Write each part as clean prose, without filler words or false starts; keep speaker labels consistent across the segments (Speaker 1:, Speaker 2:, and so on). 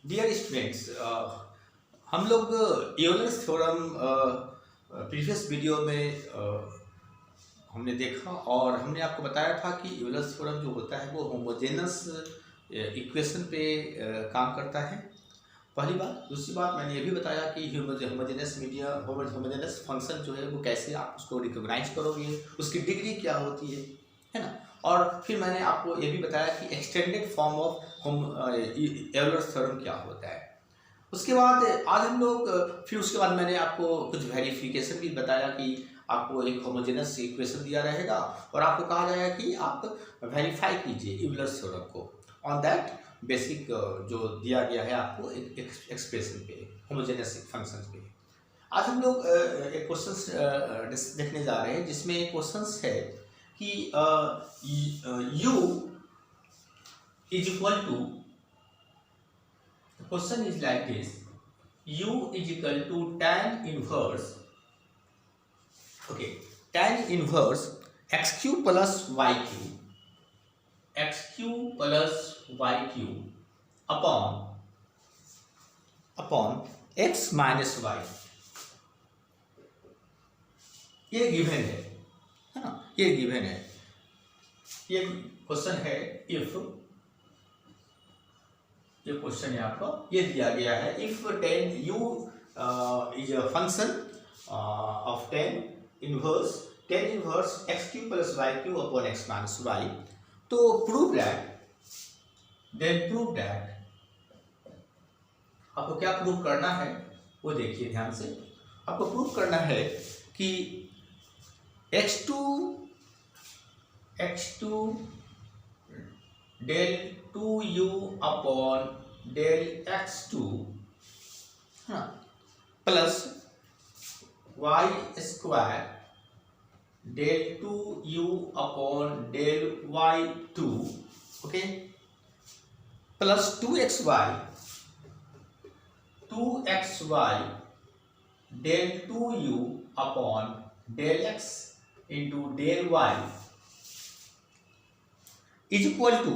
Speaker 1: Dear students, हम लोग Euler's theorem previous video में हमने देखा और हमने आपको बताया था कि यूलर्स थ्योरम जो होता है वो होमोजेनस इक्वेशन पे काम करता है। पहली बात। दूसरी बात, मैंने ये भी बताया कि होमोजेनस फंक्शन जो है वो कैसे आप उसको रिकॉग्नाइज करोगे, उसकी डिग्री क्या होती है ना। और फिर मैंने आपको ये भी बताया कि extended form of Euler's theorem क्या होता है। उसके बाद आज हम लोग फिर उसके बाद मैंने आपको कुछ वेरिफिकेशन भी बताया कि आपको एक होमोजेनस इक्वेशन दिया रहेगा और आपको कहा जाएगा कि आप वेरीफाई कीजिए यूलर्स थ्योरम को ऑन दैट बेसिक जो दिया गया है आपको एक एक्सप्रेशन पे, होमोजेनस फंक्शन पे। आज हम लोग एक क्वेश्चन देखने जा रहे हैं जिसमें एक क्वेश्चन है कि u is equal to, question is like this: u is equal to tan inverse, okay, tan inverse x cube plus y cube, x cube plus y cube upon x minus y। ये given है ना, ये given है। ये question है if, ये question है आपको, ये दिया गया है if tan u is a function of tan inverse x cube plus y cube upon x minus y। तो प्रूव दैट आपको क्या प्रूव करना है वो देखिए ध्यान से। आपको प्रूव करना है कि x2 del 2u upon del x2 plus y square del 2u upon del y2, okay, plus 2xy del 2u upon del x into del y is equal to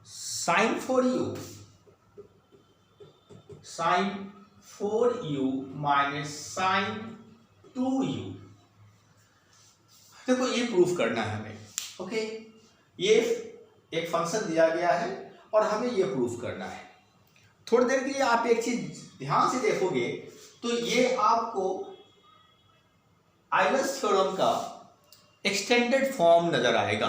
Speaker 1: sin 4u minus sin 2u। देखो ये proof करना है हमें, okay. ये एक function दिया गया है और हमें ये प्रूफ करना है। थोड़ी देर के लिए आप एक चीज ध्यान से देखोगे तो ये आपको आइलर्स थ्योरम का एक्सटेंडेड फॉर्म नजर आएगा।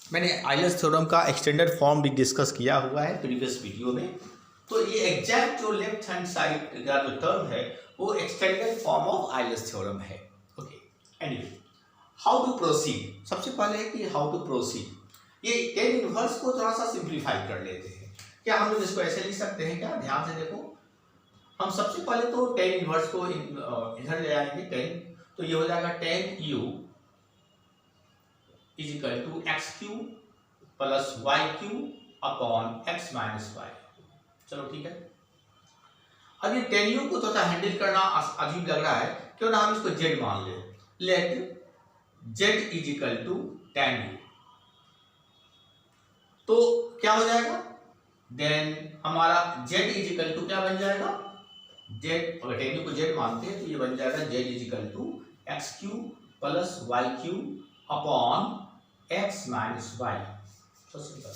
Speaker 1: मैंने आइलर्स थ्योरम का एक्सटेंडेड फॉर्म भी डिस्कस किया हुआ है प्रीवियस वीडियो में। तो ये एग्जैक्ट जो लेफ्ट हैंड साइड का जो टर्म है वो extended form of Euler's theorem है, okay. Anyway, how to proceed. सबसे पहले है कि हाउ टू प्रोसीड। ये tan इनवर्स को थोड़ा सा सिंप्लीफाई कर लेते हैं। क्या हम लोग इसको ऐसे लिख सकते हैं क्या? ध्यान से देखो, हम सबसे पहले तो tan इनवर्स को इधर ले आएंगे, tan, तो ये हो जाएगा tan u is equal to X cube plus Y cube upon X minus Y. चलो ठीक है। अब ये tan u को थोड़ा हैंडल करना अजीब लग रहा है, क्यों ना हम इसको z मान ले। Let z is equal to tan u, तो क्या हो जाएगा? देन हमारा z इज इक्वल टू क्या बन जाएगा? z, अगर tan u को z मानते हैं तो ये बन जाएगा z is equal to X cube plus Y cube upon x minus Y. तो सिंपल।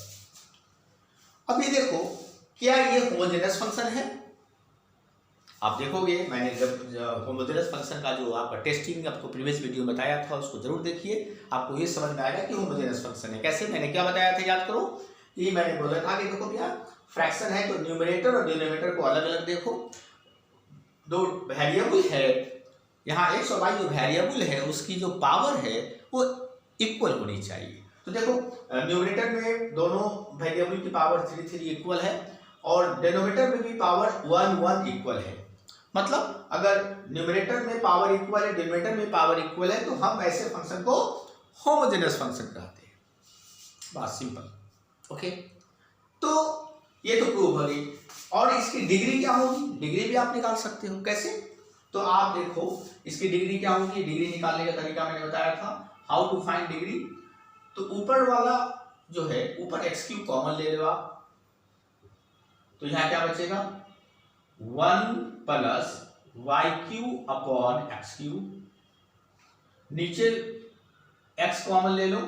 Speaker 1: अब ये देखो, क्या ये होमोजेनस फंक्शन है? आप देखोगे, मैंने जब होमोजेनस फंक्शन का जो आपका टेस्टिंग आपको प्रीवियस वीडियो में बताया था उसको जरूर देखिए, आपको ये समझ में आएगा कि होमोजेनस फंक्शन है। कैसे? मैंने क्या बताया था याद करो। ये मैंने बोला था कि देखो भैया, फ्रैक्शन है तो न्यूमरेटर और डिनोमिनेटर को अलग अलग देखो। दो वेरिएबल है, यहाँ एक्स और वाई जो वेरिएबल है उसकी जो पावर है वो इक्वल होनी चाहिए। तो देखो, न्यूमरेटर में दोनों वेरिएबल की पावर 3 इक्वल है और डिनोमिनेटर में भी पावर 1 इक्वल है। मतलब अगर न्यूमरेटर में पावर इक्वल है, डिनोमिनेटर में पावर इक्वल है, तो हम ऐसे फंक्शन को होमोजेनस फंक्शन कहते हैं। बात सिंपल, ओके। तो ये तो प्रूव हो गई। और इसकी डिग्री क्या होगी? डिग्री भी आप निकाल सकते हो। कैसे? तो आप देखो इसकी डिग्री क्या होगी। डिग्री निकालने का तरीका मैंने बताया था, हाउ टू फाइंड डिग्री। तो ऊपर वाला जो है, ऊपर एक्स क्यूब कॉमन ले लो आप, तो यहाँ क्या बचेगा 1 plus Y cube upon X cube, नीचे x कॉमन ले लो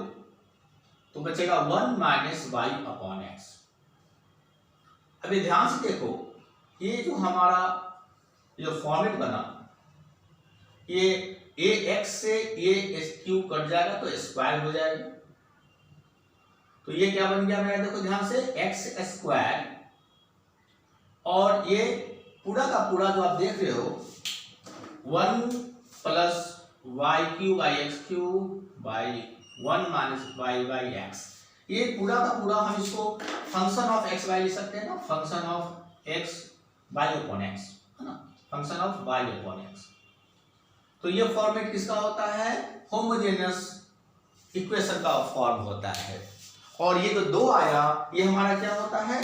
Speaker 1: तो बचेगा 1 माइनस वाई अपॉन एक्स। अभी ध्यान से देखो, ये जो हमारा जो फॉर्मेट बना, ये ए एक्स से ए एस क्यू कट जाएगा तो स्क्वायर हो जाएगा। तो ये क्या बन गया मेरा, देखो ध्यान से, एक्स स्क्वायर, और ये पूरा का पूरा जो आप देख रहे हो 1 plus Y cube by X cube by 1 minus Y by X, ये पूरा का पूरा हम इसको फंक्शन ऑफ एक्स वाई ले सकते हैं ना, function of X Y upon X, है ना, function of Y upon X. तो ये फॉर्मेट किसका होता है, होमोजेनस इक्वेशन का फॉर्म होता है। और ये जो 2 आया, ये हमारा क्या होता है,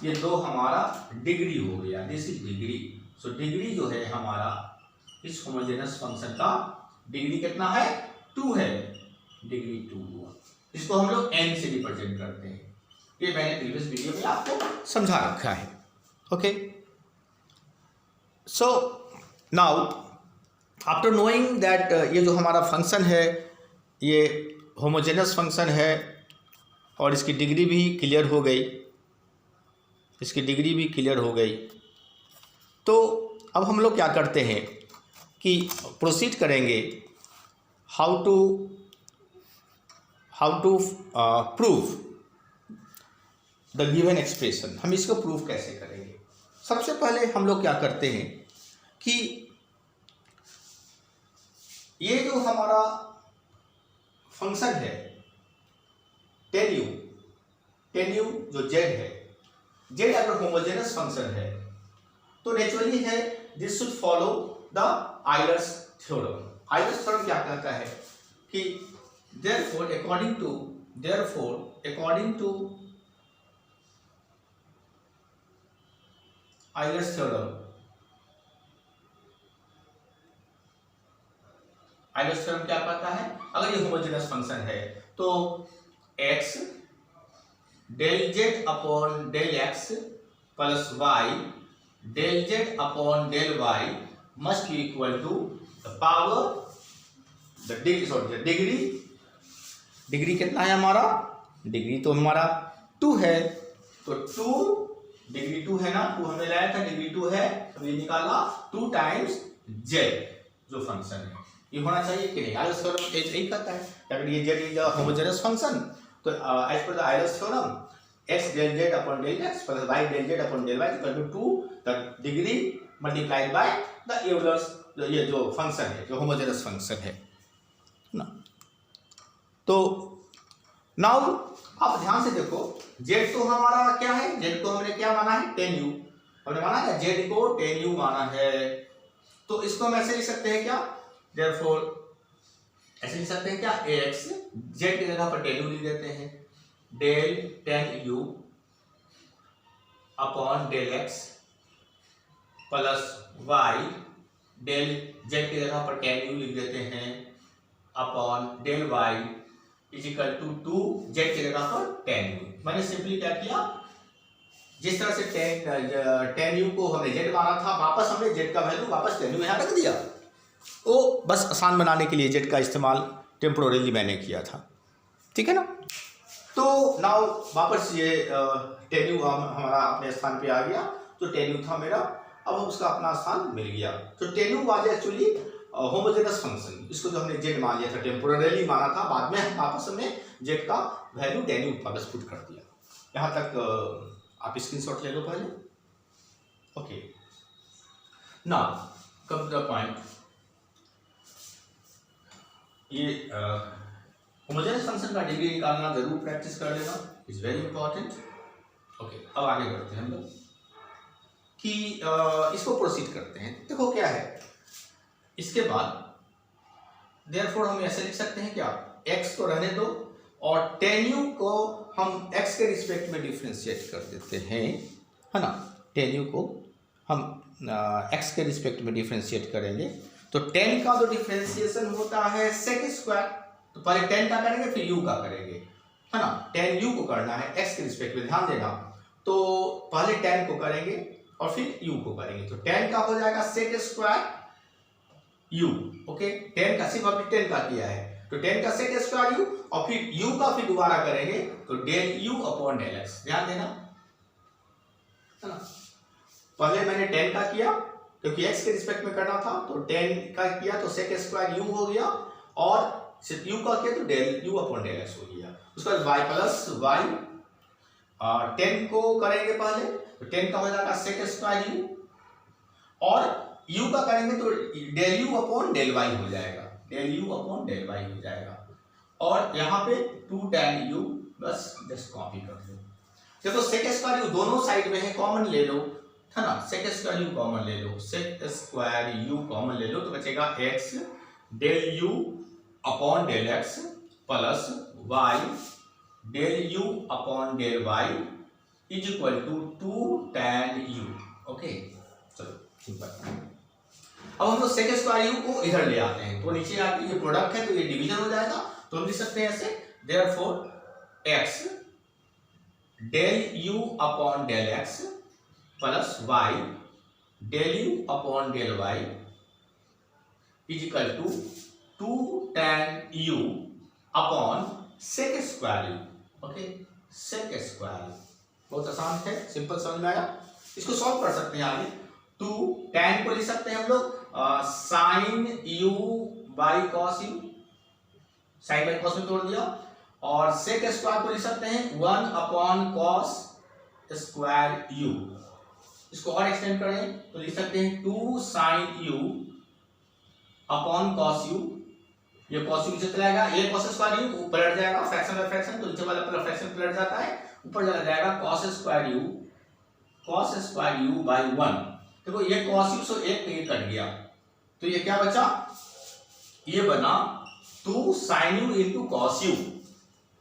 Speaker 1: ये 2 हमारा डिग्री हो गया, this is degree. So degree जो है हमारा इस होमोजेनस फंक्शन का डिग्री कितना है, 2 है, डिग्री 2 हुआ। इसको हम लोग n से रिप्रेजेंट करते हैं, ये मैंने प्रीवियस वीडियो में आपको समझा रखा है। Okay, so now after knowing that ये जो हमारा फंक्शन है ये होमोजेनस फंक्शन है और इसकी डिग्री भी क्लियर हो गई, इसकी डिग्री भी क्लियर हो गई, तो अब हम लोग क्या करते हैं कि प्रोसीड करेंगे how to prove the given expression. हम इसको प्रूव कैसे करेंगे, सबसे पहले हम लोग क्या करते हैं कि ये जो हमारा फंक्शन है टेन यू जो z है, z अगर होमोजेनस फंक्शन है तो नेचुरली है this should follow the Euler's theorem. Euler's theorem क्या कहता है कि therefore according to Euler's theorem, Euler's theorem क्या कहता है, अगर ये होमोजेनस फंक्शन है तो x del z upon del x plus y del z upon del y must be equal to the power the degree. Degree कितना है हमारा, डिग्री तो हमारा 2 है, तो 2 डिग्री 2 है ना, 2 हमें लाया था, डिग्री 2 है, तो ये निकाला 2 टाइम्स z जो फंक्शन है, ये होना चाहिए कि नहीं। आयलर्स थ्योरम यही कहता है अगर ये z is a homogeneous function तो as per the Euler's theorem x del z upon del x plus y del z upon del y equal to 2 the degree multiplied by the Euler's, ये जो function है जो homogeneous function है ना। तो now आप ध्यान से देखो, z तो हमारा क्या है, z को हमने क्या माना है, 10u, हमने माना है z को 10u माना है, तो इसको हम ऐसे लिख सकते हैं क्या, therefore ऐसे लिख सकते हैं क्या, ax z की जगह पर 10u लिख देते हैं, del 10u upon del x plus y del z की जगह पर 10u लिख देते हैं upon del y is equal to 2 z की जगह पर 10u। मैंने सिंपली क्या किया, जिस तरह से 10u को हमने z माना था, वापस हमने z का वैल्यू वापस 10u यहाँ रख दिया, वो बस आसान बनाने के लिए z का इस्तेमाल टेम्पोररीली मैंने किया था, ठीक है ना। तो नाउ वापस ये 10u हमारा अपने स्थान पे आ गया, तो 10u था मेरा, अब उसका अपना स्थान मिल गया। तो 10u was actually homogeneous function, इसको जो हमने z मान लिया था, टेम्पोररीली माना था, बाद में वापस हमने z का वैल्यू 10u वापस पुट कर दिया। यहाँ तक आप स्क्रीनशॉट ले लो पहले। Okay, now come to the point, ये होमोजेनस फंक्शन का डिग्री निकालना जरूर प्रैक्टिस कर लेना, इज वेरी इंपॉर्टेंट। ओके, अब आगे बढ़ते हैं हम लोग कि इसको प्रोसीड करते हैं। देखो क्या है, इसके बाद देयरफॉर हम ऐसे लिख सकते हैं क्या, x को रहने दो और 10u को हम x के रिस्पेक्ट में डिफ्रेंशिएट कर देते हैं, है ना। 10u को हम x के रिस्पेक्ट में डिफ्रेंशिएट करेंगे, तो 10 का जो डिफ्रेंशिएशन होता है sec स्क्वायर, तो पहले 10 का करेंगे फिर u का करेंगे, है ना। 10u को करना है x के रिस्पेक्ट में, ध्यान देना तो पहले tan को करेंगे और फिर u को करेंगे, तो tan का हो जाएगा sec square u। Okay, tan का सिर्फ अभी 10 का किया है, तो 10 का sec स्क्वायर u और फिर u का फिर दोबारा करेंगे तो del u upon del x। ध्यान देना है ना, पहले मैंने 10 का किया क्योंकि x के रिस्पेक्ट में करना था, तो 10 का किया तो sec स्क्वायर u हो गया और सिर्फ u का किया तो del u upon del x हो गया। उसके बाद y प्लस y, 10 को करेंगे पहले तो 10 का हो जाएगा sec स्क्वायर u और u का करेंगे तो del u upon del y हो जाएगा, del u upon del y हो जाएगा। और यहाँ पे 2 tan u, बस जस्ट कॉपी कर लो। देखो sec स्क्वायर u दोनों साइड में है, कॉमन ले लो है ना, sec स्क्वायर u कॉमन ले लो, sec स्क्वायर u कॉमन ले लो तो बचेगा x del u upon del x plus y del u upon del y is equal to 2 tan u। Okay, चलो सिंपल। अब हम लोग sec स्क्वायर u को इधर ले आते हैं, तो नीचे आके ये प्रोडक्ट है तो ये डिवीजन हो जाएगा, तो हम लिख सकते हैं ऐसे, therefore x del u upon del x plus y del u upon del y is equal to 2 tan u upon sec square u। Okay, sec square बहुत आसान है, सिंपल समझ में आया। इसको सॉल्व कर सकते हैं आगे, 2 tan को लिख सकते हैं हम लोग sin u by cos u, sin by cos में तोड़ दिया, और sec स्क्वायर को लिख सकते हैं 1 अपॉन cos स्क्वायर u। इसको और एक्सटेंड करें तो लिख सकते हैं 2 sin u upon cos u, ये cos u नीचे चला जाएगा, ये cos स्क्वायर u ऊपर हट जाएगा, फ्रैक्शन बाय फ्रैक्शन, तो नीचे वाला फ्रैक्शन पलट जाता है, ऊपर चला जाएगा cos स्क्वायर u बाई 1। देखो ये cos u से एक कट गया, तो ये क्या बचा, ये बना 2 sin u into cos u,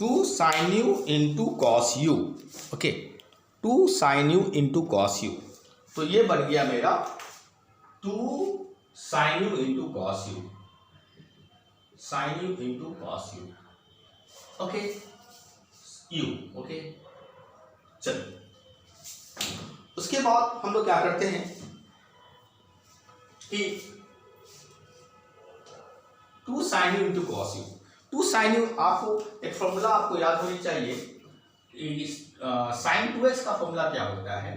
Speaker 1: 2 sin u into cos u। Okay, 2 sin u into cos u, तो ये बन गया मेरा 2 sin u into cos u, sin u into cos u। Okay, u। Okay, चलो उसके बाद हम लोग क्या करते हैं कि 2 sin u into cos u, 2 sin u आपको एक फॉर्मूला आपको याद होनी चाहिए, sin 2x का फॉर्मूला क्या होता है,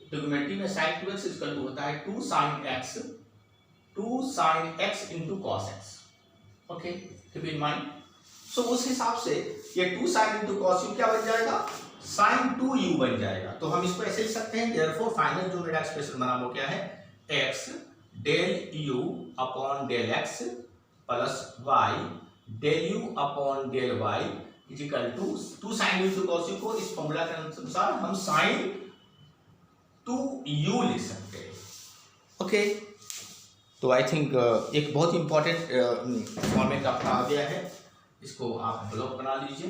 Speaker 1: ट्रिग्नोमेट्री में sin 2x इक्वल टू होता है 2 sin x into cos x। Okay, keep in mind. So उस हिसाब से ये 2 sin इंटू cos u क्या बन जाएगा, sin 2u बन जाएगा, तो हम इसको ऐसे लिख सकते हैं, देयरफॉर फाइनल जो मेरा एक्सप्रेशन बना वो क्या है, x del u upon del x plus y del u upon del y is equal to 2 sin u into cos u को इस फॉर्मूला के अनुसार हम sin 2u लिख सकते हैं। ओके, तो आई थिंक एक बहुत इंपॉर्टेंट फॉर्मेट आपका आ गया है, इसको आप ब्लॉक बना लीजिए,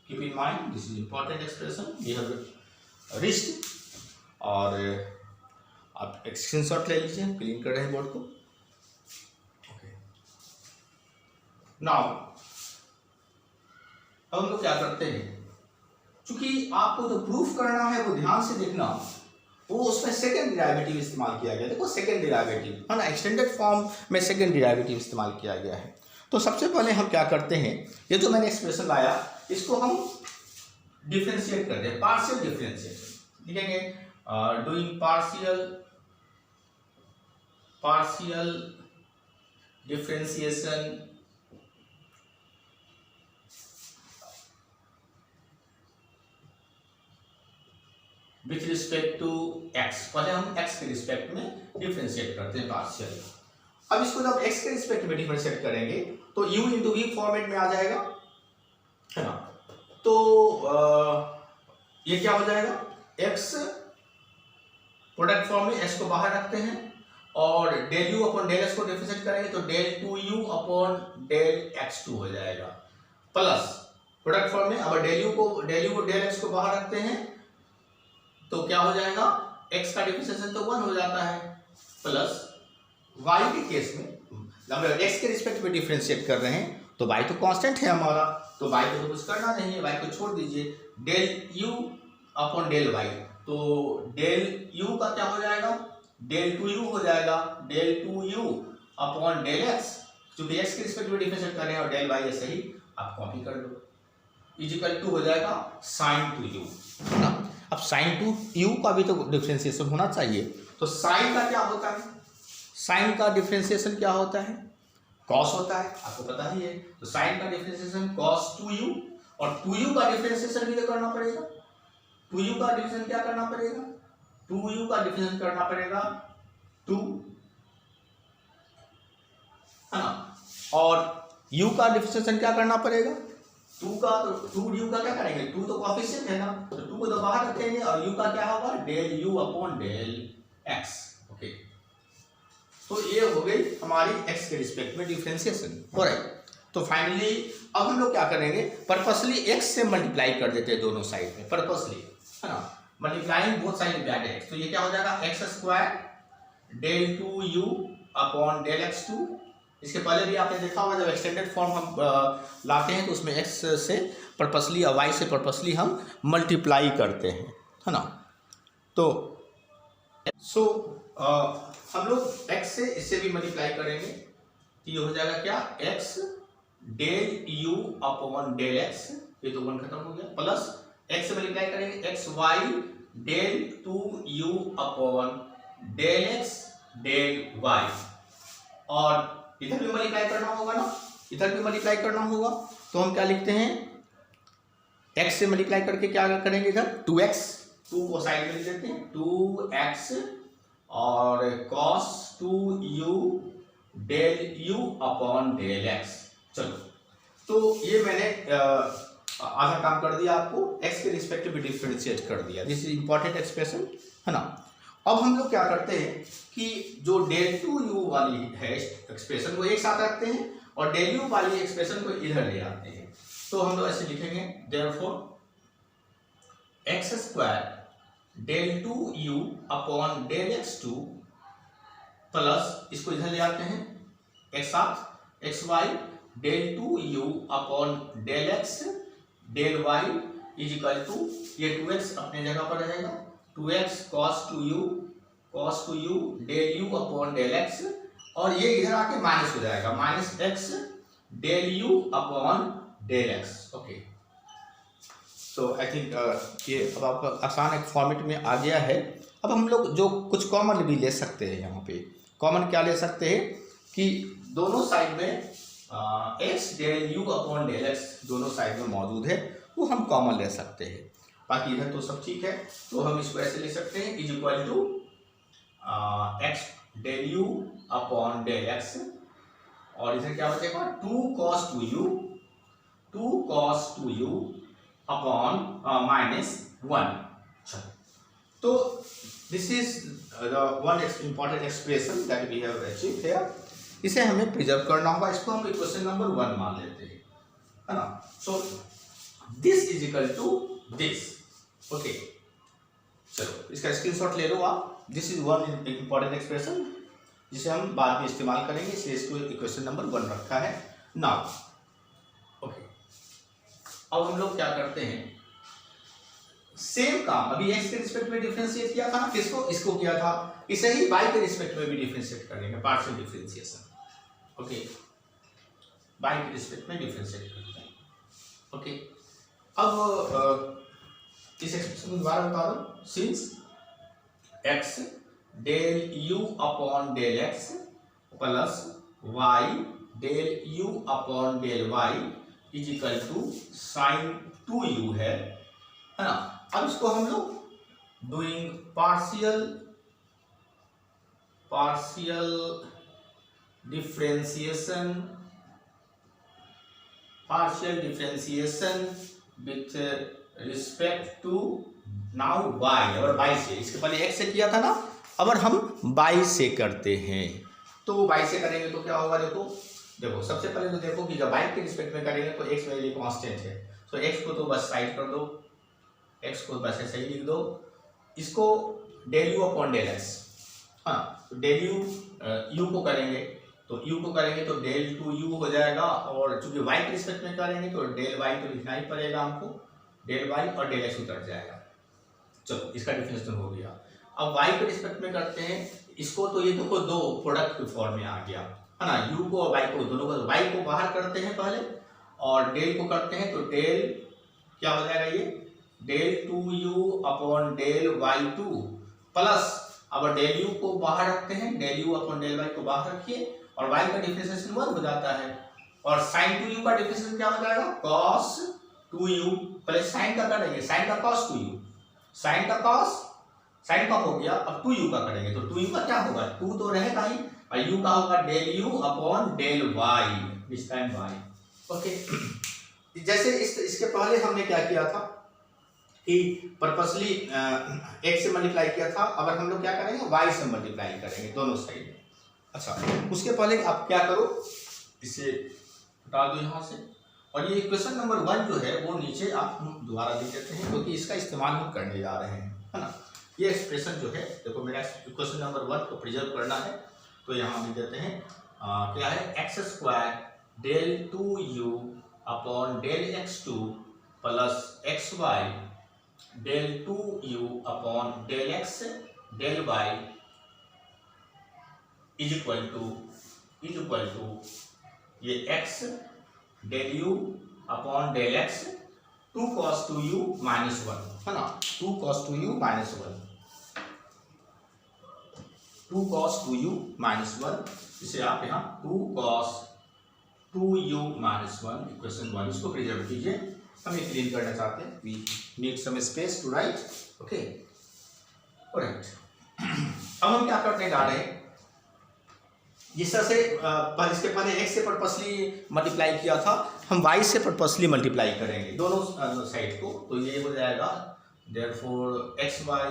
Speaker 1: keep in mind this is important expression we have reached, और आप एक स्क्रीनशॉट ले लीजिए, क्लीन कर रहे हैं बोर्ड को। ओके, नाउ अब हम लोग क्या करते हैं, क्योंकि आपको जो प्रूफ करना है वो ध्यान से देखना, वो उसमें सेकंड डेरिवेटिव इस्तेमाल किया गया। देखो सेकंड डेरिवेटिव है ना, एक्सटेंडेड फॉर्म में सेकंड डेरिवेटिव इस्तेमाल किया गया है। तो सबसे पहले हम क्या करते हैं, ये जो मैंने एक्सप्रेशन लाया इसको हम डिफरेंशिएट करते हैं, पार्शियल डिफरेंशिएशन लिखेंगे, doing partial differentiation with respect to x। पहले हम x के रिस्पेक्ट में डिफरेंशिएट करते हैं पार्शियल। अब इसको जब x के रिस्पेक्ट में डिफरेंशिएट करेंगे तो u इंटू v फॉर्मेट में आ जाएगा, है ना, तो ये क्या हो जाएगा, x प्रोडक्ट फॉर्म में x को बाहर रखते हैं और del u upon del x को डिफरेंशिएट करेंगे तो del 2u upon del x2 हो जाएगा, प्लस प्रोडक्ट फॉर्म में अब डेल u को डेल x को बाहर रखते हैं तो क्या हो जाएगा, x का डिफरेंशिएशन तो 1 हो जाता है, प्लस y के केस में हम x के रिस्पेक्ट में डिफरेंशिएट कर रहे हैं तो y तो कांस्टेंट है हमारा, तो y को तो कुछ करना नहीं है, y को छोड़ दीजिए, del u upon del y तो डेल यू का क्या हो जाएगा, डेल टू यू हो जाएगा, del two u upon del x, क्योंकि एक्स के रिस्पेक्ट में डिफरेंशिएट कर रहे हैं और डेल वाई ऐसे ही आप कॉपी कर लो, इजिकल टू हो जाएगा साइन टू यू ना। अब साइन टू यू का भी तो डिफरेंशिएशन होना चाहिए, तो साइन का क्या होता है, साइन का डिफरेंशिएशन क्या होता है, कॉस होता है, आपको पता ही है। तो साइन का डिफरेंशिएशन कॉस टू यू, और टू यू का डिफरेंशिएशन भी तो करना पड़ेगा, टू यू का डिफरेंशिएशन क्या करना पड़ेगा, टू यू का डिफरेंशिएशन करना पड़ेगा टू, है ना, और यू का डिफरेंशिएशन क्या करना पड़ेगा, टू का, तो टू यू का क्या करेंगे, टू तो कोएफिशिएंट है ना, तो टू को तो बाहर रखेंगे और यू का क्या होगा, del you upon del x. Okay, तो ये हो गई हमारी एक्स के रिस्पेक्ट में डिफरेंशिएशन। ऑलराइट, तो फाइनली अब हम लोग क्या करेंगे, पर्पसली एक्स से मल्टीप्लाई कर देते हैं दोनों साइड में, पर्पसली, है ना, multiplying both side by x. तो ये क्या हो जाएगा, x square del two u upon del x two. इसके पहले भी आपने देखा होगा जब एक्सटेंडेड फॉर्म हम लाते हैं तो उसमें एक्स से पर्पसली और वाई से पर्पसली हम मल्टीप्लाई करते हैं, है ना। तो हम लोग x से इससे भी मल्टीप्लाई करेंगे, तो ये हो जाएगा क्या, x del u upon del x, ये तो वन खत्म हो गया, प्लस x से मल्टीप्लाई करेंगे x Y del two u upon del x del y, और इधर भी मल्टीप्लाई करना होगा ना, इधर भी मल्टीप्लाई करना होगा, तो हम क्या लिखते हैं, x से मल्टीप्लाई करके क्या करेंगे, इधर 2x, 2 को साइड में लिख देते हैं, 2x और cos 2u del u upon del x। चलो, तो ये मैंने आधा काम कर दिया, आपको x के रिस्पेक्ट में डिफरेंशिएट कर दिया, दिस इज इंपॉर्टेंट एक्सप्रेशन, है ना। अब हम लोग क्या करते हैं कि जो डेल टू यू वाली है एक्सप्रेशन को एक साथ रखते हैं और डेल यू वाली एक्सप्रेशन को इधर ले आते हैं। तो हम लोग ऐसे लिखेंगे, therefore x square del two u upon del x two plus, इसको इधर ले आते हैं एक साथ, x Y del two u upon del x del y is equal to, ये 2x अपने जगह पर रहेगा, 2x cos two u del you upon del x, और ये इधर आके माइनस हो जाएगा, minus x del you upon del x। Okay, so I think ये अब आपका आसान एक फॉर्मेट में आ गया है। अब हम लोग जो कुछ कॉमन भी ले सकते हैं, यहाँ पे कॉमन क्या ले सकते हैं कि दोनों साइड में x del you upon del x दोनों साइड में मौजूद है, वो हम कॉमन ले सकते हैं। बाकी इधर तो सब ठीक है, तो हम इसको ऐसे लिख सकते हैं, is equal to x del you upon del x, और इधर क्या बचेगा, 2 cos टू यू अपॉन -1। तो this is the one important expression that we have achieved here. इसे हमें प्रिजर्व करना होगा, इसको हम इक्वेशन नंबर 1 मान लेते हैं, है ना। So this is equal to this. Okay, चलो इसका स्क्रीनशॉट ले लो आप। This is one important expression जिसे हम बाद में इस्तेमाल करेंगे, इसलिए इसको इक्वेशन नंबर 1 रखा है। नाउ ओके, अब हम लोग क्या करते हैं, सेम काम अभी x के रिस्पेक्ट में डिफरेंशिएट किया था ना, किसको, इसको किया था, इसे ही y के रिस्पेक्ट में भी डिफरेंशिएट करेंगे, पार्शियल डिफरेंशिएशन। ओके, y के रिस्पेक्ट में डिफरेंशिएट करते हैं। ओके, अब इस एक्सप्रेशन को दोबारा बता दो, since x del u upon del x plus y del u upon del y is equal to sine 2u है ना। अब इसको हम लोग doing partial differentiation with respect to now y, और y से, इसके पहले x से किया था ना, अगर हम y से करते हैं तो y से करेंगे तो क्या होगा, देखो सबसे पहले तो देखो कि जब y के रिस्पेक्ट में करेंगे तो x मेरे लिए कांस्टेंट है, तो x को तो बस साइड कर दो, x को बस ऐसे ही लिख दो, इसको del you upon del x, हाँ, तो डेल यू को करेंगे तो डेल टू यू हो जाएगा, और चूंकि y के रिस्पेक्ट में करेंगे तो डेल y तो लिखना ही पड़ेगा हमको, डेल y और डेल x उतर जाएगा। चलो इसका डिफिनेशन हो गया। अब y के रिस्पेक्ट में करते हैं इसको, तो ये देखो दो प्रोडक्ट के फॉर्म में आ गया है ना, u को और y को, दोनों को y को बाहर करते हैं पहले और डेल को करते हैं, तो डेल क्या हो जाएगा ये del 2u upon del y2 plus, अब डेल u को बाहर रखते हैं, del u upon del y को बाहर रखिए और y का डिफरेंशिएशन 1 हो जाता है और sin 2u का डिफरेंशिएशन क्या हो जाएगा cos 2u, पहले sin का करेंगे, sin का cos 2u, sin का cos, sin का हो गया, अब 2u का करेंगे तो 2u का क्या होगा, 2 तो रहेगा ही और u का होगा del u upon del y, this time y। Okay, जैसे इसके पहले हमने क्या किया था कि पर्पसली x से मल्टीप्लाई किया था, अब हम लोग क्या करेंगे y से मल्टीप्लाई करेंगे दोनों साइड में। अच्छा, उसके पहले आप क्या करो, इसे हटा दो यहाँ से और ये इक्वेशन नंबर 1 जो है वो नीचे आप दोबारा लिख देते हैं क्योंकि इसका इस्तेमाल हम करने जा रहे हैं, है ना। ये एक्सप्रेशन जो है देखो, मेरा इक्वेशन नंबर 1 को प्रिजर्व करना है तो यहाँ लिख देते हैं क्या है x square del 2u upon del x2 plus x Y del 2u upon del x del y is equal to ये x del u upon del x 2 cos 2u minus 1 है ना, 2 cos 2u minus 1, 2 cos 2u minus 1, इसे आप यहाँ 2 cos 2u minus 1 equation 1 इसको preserve कीजिए। हम ये क्लीन करना चाहते हैं, we need some space to write. Okay, alright, अब हम क्या करने जा रहे हैं, जिस तरह से इसके पहले x से पर्पसली मल्टीप्लाई किया था, हम y से पर्पसली मल्टीप्लाई करेंगे दोनों साइड को, तो ये हो जाएगा therefore x Y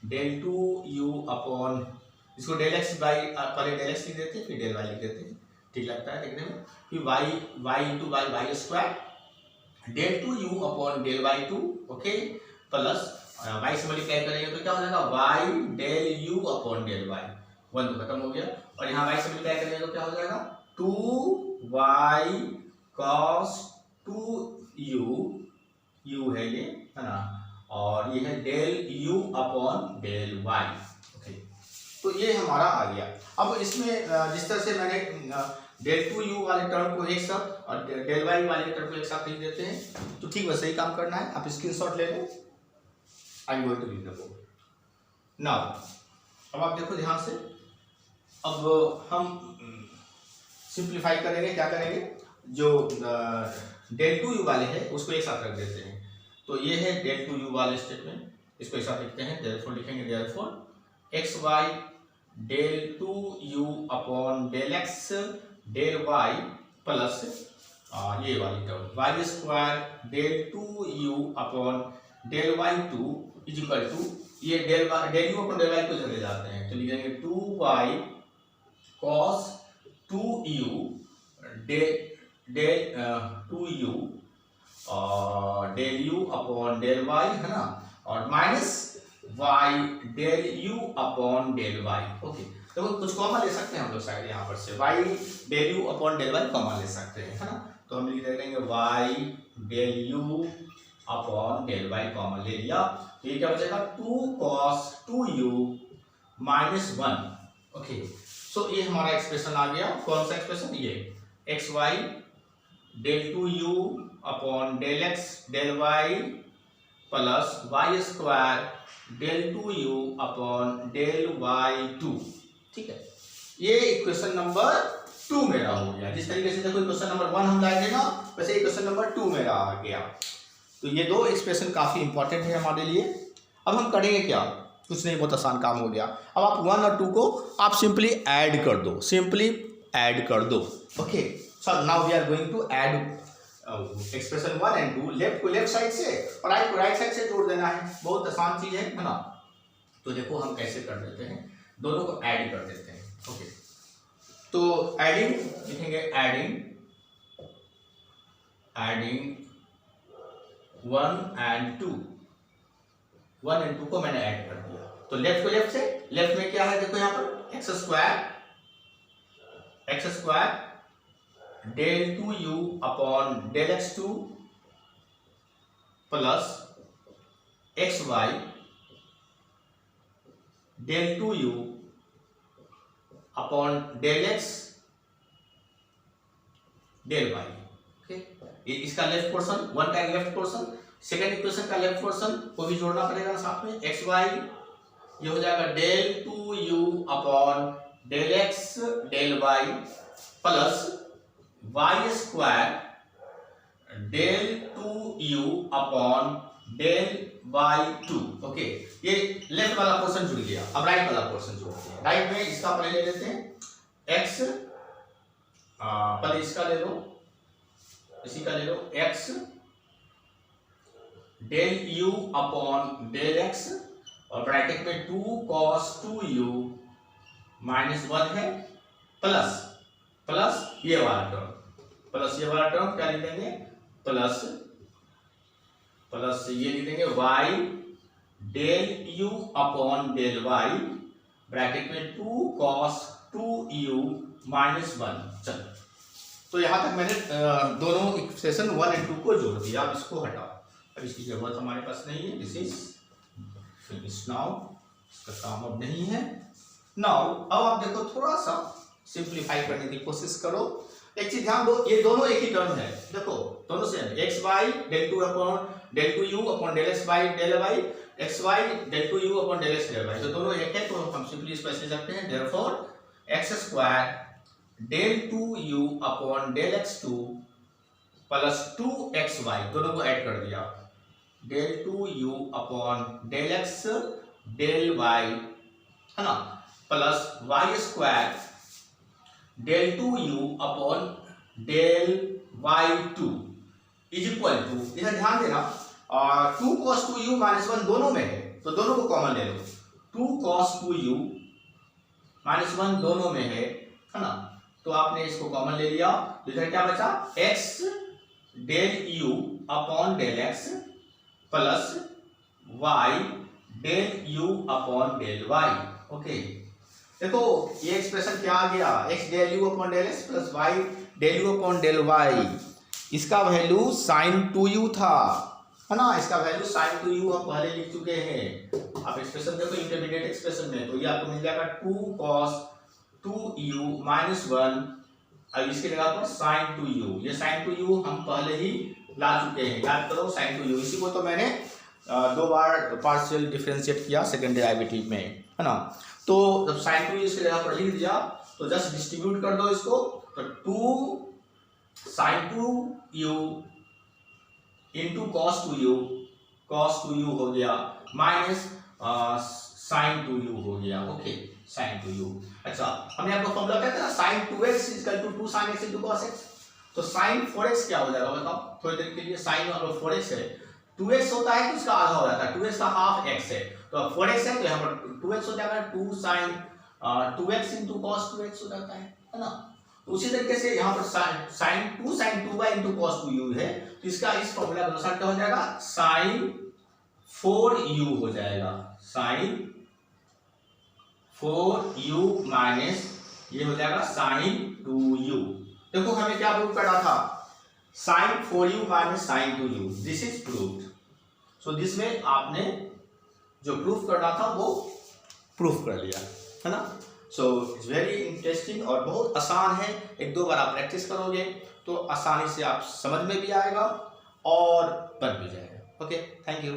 Speaker 1: del 2u upon, इसको डेल एक्स वाई, पहले डेल एक्स लिख देते हैं फिर डेल वाई लिख देते हैं, ठीक लगता है देखने में, फिर y into y square del 2u upon del y2, okay, plus y से मल्टीप्लाई करेंगे तो क्या हो जाएगा y del u upon del y, 1 तो खत्म हो गया और यहाँ y से मल्टीप्लाई करेंगे तो क्या हो जाएगा 2y cos 2u है ये, है ना, और ये है del u upon del y। Okay, तो ये हमारा आ गया। अब इसमें जिस तरह से मैंने डेल 2u वाले टर्म को एक साथ और डेल y वाले टर्म को एक साथ लिख देते हैं, तो ठीक वैसे ही काम करना है, आप स्क्रीनशॉट ले लें। I am going to read the board now. अब आप देखो ध्यान से, अब हम सिंप्लीफाई करेंगे, क्या करेंगे, जो डेल 2u वाले हैं उसको एक साथ रख देते हैं, तो ये है डेल 2u वाले स्टेटमेंट, इसको एक साथ लिखते हैं, देयरफॉर लिखेंगे therefore x Y del 2u upon del x del y plus ये वाली term Y square del 2u upon del y2 is equal to, ये del u upon del y को चले जाते हैं तो लिखेंगे 2y cos 2u del 2u del u upon del y, है ना, और minus y del u upon del y। Okay, तो कुछ कॉमन ले सकते हैं हम लोग शायद यहाँ पर से, y del u upon del y common ले सकते हैं, है ना, तो हम लिख देंगे y del u upon del y common ले लिया, तो ये क्या बचेगा 2 cos 2u माइनस 1। ओके, सो ये हमारा एक्सप्रेशन आ गया, कौन सा एक्सप्रेशन, ये x Y del 2u upon del x del y plus y square del 2u upon del y2, ठीक है, ये इक्वेशन नंबर 2 मेरा हो गया। जिस तरीके से देखो इक्वेशन नंबर 1 हम लाए थे ना, वैसे इक्वेशन नंबर 2 मेरा आ गया। तो ये दो एक्सप्रेशन काफी इंपॉर्टेंट है हमारे लिए। अब हम करेंगे क्या, कुछ नहीं, बहुत आसान काम हो गया। अब आप 1 और 2 को आप सिंपली ऐड कर दो, सिंपली ऐड कर दो। Okay, so now we are going to add expression 1 and 2, left को लेफ्ट साइड से और राइट को राइट साइड से जोड़ देना है, बहुत आसान चीज है ना। तो देखो हम कैसे कर देते हैं, दोनों को ऐड कर देते हैं। ओके, तो एडिंग लिखेंगे, एडिंग 1 एंड 2, 1 एंड 2 को मैंने ऐड कर दिया, तो लेफ्ट को लेफ्ट से, लेफ्ट में क्या है देखो यहाँ पर x square del 2u upon del x2 plus x Y del two u upon del x del y. Okay, इसका लेफ्ट पोर्शन, वन का लेफ्ट पोर्शन, सेकेंड इक्वेशन का लेफ्ट पोर्शन को भी जोड़ना पड़ेगा ना साथ में। एक्स वाई ये हो जाएगा del two u upon del x del y plus y square del two u upon del y two. Okay, ये लेफ्ट वाला पोर्शन जुड़ गया। अब राइट वाला पोर्शन जोड़ते हैं। राइट में इसका पहले ले लेते हैं एक्स, पहले इसका ले लो, इसी का ले लो X del you upon del x और ब्रैकेट में 2 cos 2u माइनस 1 है प्लस ये वाला टर्म क्या लिख देंगे, प्लस ये लिख देंगे y del u upon del y bracket में 2 cos 2u माइनस 1। चलो, तो यहां तक मैंने दोनों इक्वेशन 1 और 2 को जोड़ दिया। अब इसको हटाओ, अब इसकी जरूरत हमारे पास नहीं है। दिस इज फिनिश नाउ, इसका काम अब नहीं है। नाउ अब आप देखो, थोड़ा सा सिंप्लीफाई करने की कोशिश करो। एक चीज ध्यान दो, ये दोनों एक ही टर्म है। देखो दोनों same, x Y del two upon del two u upon del x Y del y, x Y del two u upon del x del y, तो दोनों एक है। तो हम सिंपली इसको ऐसे रखते हैं, therefore x square del two u upon del x two plus 2xy, दोनों को ऐड कर दिया, del two u upon del x del y, है ना, plus y square del two u upon del y two is equal to, इधर ध्यान देना, 2 cos 2u minus 1 दोनों में है, तो दोनों को कॉमन ले लो। 2 cos 2u माइनस 1 दोनों में है ना, तो आपने इसको कॉमन ले लिया, तो इधर क्या बचा, x del u upon del x plus y del u upon del y। Okay, देखो ये एक्सप्रेशन क्या आ गया, x del u upon del x plus y del u upon del y, इसका वैल्यू sin 2u था, है ना, इसका वैल्यू sin 2u हम पहले लिख चुके हैं। आप एक्सप्रेशन देखो इंटरमीडिएट एक्सप्रेशन में, तो ये आपको मिल जाएगा 2 cos 2u माइनस 1, अब इसके जगह पर sin 2u, ये sin 2u हम पहले ही ला चुके हैं, याद करो sin 2u, इसी को तो मैंने 2 बार पार्शियल डिफरेंशिएट किया सेकंड डेरिवेटिव में, है ना। तो जब sin 2u इसके जगह पर लिख दिया, तो जस्ट डिस्ट्रीब्यूट कर दो इसको, तो 2 sin 2u into cos 2u हो गया माइनस sin 2u हो गया। Okay, sin 2u। अच्छा, हमने आपको फॉर्मूला क्या था, sin 2x equal to 2 sin x into cos x, तो sin 4x क्या हो जाएगा बताओ थोड़ी देर के लिए। sin अगर 4x है, 2x होता है तो इसका आधा हो जाता है, 2x का हाफ x है, तो 4x है तो यहाँ पर 2x हो जाएगा, 2 sin 2x into cos 2x हो जाता है ना। तो उसी तरीके से यहाँ पर sin 2 sin 2y into cos 2u है, तो इसका इस फॉर्मूला के अनुसार क्या हो जाएगा, sin 4u हो जाएगा, sin 4u माइनस ये हो जाएगा sin 2u। देखो हमें क्या प्रूव करना था, sin 4u minus sin 2u, this is proved. So this में आपने जो प्रूफ करना था वो प्रूफ कर लिया, है ना। सो इट्स वेरी इंटरेस्टिंग और बहुत आसान है, 1-2 बार आप प्रैक्टिस करोगे तो आसानी से आप समझ में भी आएगा और बन भी जाएगा। Okay, thank you.